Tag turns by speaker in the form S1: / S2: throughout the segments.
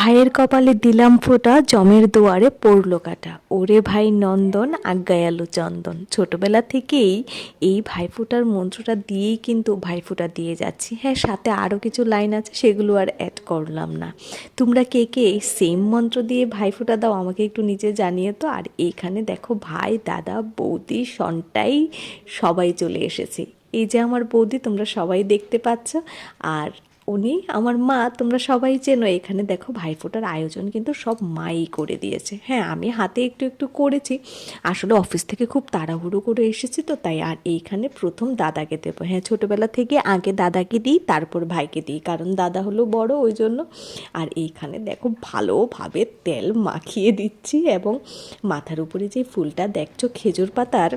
S1: ভাইয়ের কপালে দিলাম ফোঁটা, জমের দুয়ারে পড়লো কাটা। ওরে ভাই নন্দন, আজ্ঞায় আলো চন্দন। ছোটবেলা থেকেই এই ভাইফোঁটার মন্ত্রটা দিয়েই কিন্তু ভাইফোঁটা দিয়ে যাচ্ছি। হ্যাঁ, সাথে আরও কিছু লাইন আছে, সেগুলো আর অ্যাড করলাম না। তোমরা কে কে এই সেম মন্ত্র দিয়ে ভাইফোঁটা দাও আমাকে একটু নিচে জানিয়ে তো। আর এইখানে দেখো ভাই, দাদা, বৌদি, সন্টাই সবাই চলে এসেছে। এই যে আমার বৌদি, তোমরা সবাই দেখতে পাচ্ছ। আর উনি আমার মা, তোমরা সবাই চেনো। এখানে দেখো ভাইফোঁটার আয়োজন কিন্তু সব মাই করে দিয়েছে। হ্যাঁ, আমি হাতে একটু একটু করেছি, আসলে অফিস থেকে খুব তাড়াহুড়ো করে এসেছি তো তাই। আর এইখানে প্রথম দাদাকে দেবো। হ্যাঁ, ছোটোবেলা থেকে আগে দাদাকে দিই, তারপর ভাইকে দিই, কারণ দাদা হলো বড়, ওই জন্য। আর এইখানে দেখো ভালোভাবে তেল মাখিয়ে দিচ্ছি, এবং মাথার উপরে যে ফুলটা দেখছো খেজুর পাতার,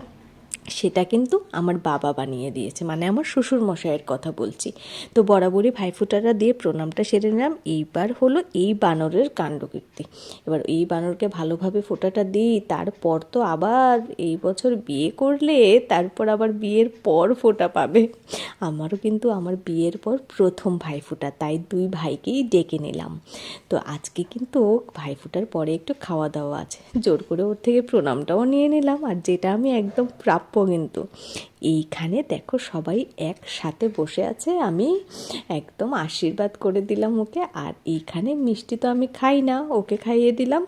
S1: সেটা কিন্তু আমার বাবা বানিয়ে দিয়েছে, মানে আমার শ্বশুর মশাইয়ের কথা বলছি। তো বরাবরই ভাইফোঁটাটা দিয়ে প্রণামটা সেরে নিলাম। এইবার হলো এই বানরের কাণ্ডকীর্তি। এবার এই বানরকে ভালোভাবে ফোঁটাটা দিই, তারপর তো আবার এই বছর বিয়ে করলে তারপর আবার বিয়ের পর ফোঁটা পাবে। আমারও কিন্তু আমার বিয়ের পর প্রথম ভাইফোঁটা, তাই দুই ভাইকেই ডেকে নিলাম। তো আজকে কিন্তু ভাইফোঁটার পরে একটু খাওয়া দাওয়া আছে, জোর করে ওর থেকে প্রণামটাও নিয়ে নিলাম, আর যেটা আমি একদম প্রাপ্য কিন্তু। এইখানে দেখো সবাই একসাথে বসে আছে, আমি একদম আশীর্বাদ করে দিলাম ওকে। আর এইখানে মিষ্টি তো আমি খাই না, ওকে খাইয়ে দিলাম।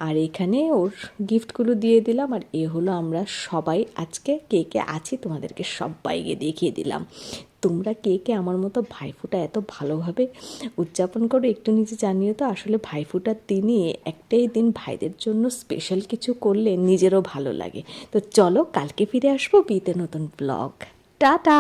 S1: আর এইখানে ওর গিফটগুলো দিয়ে দিলাম। আর এ হলো আমরা সবাই আজকে কে কে আছি তোমাদেরকে সবাইকে দেখিয়ে দিলাম। তোমরা কে কে আমার মতো ভাইফোঁটা এত ভালোভাবে উদযাপন করো একটু নিচে জানিও তো। আসলে ভাইফোঁটার দিনই একটাই দিন, ভাইদের জন্য স্পেশাল কিছু করলে নিজেরও ভালো লাগে। তো চলো, কালকে ফিরে আসবো বিয়েতে নতুন ব্লগ। টাটা।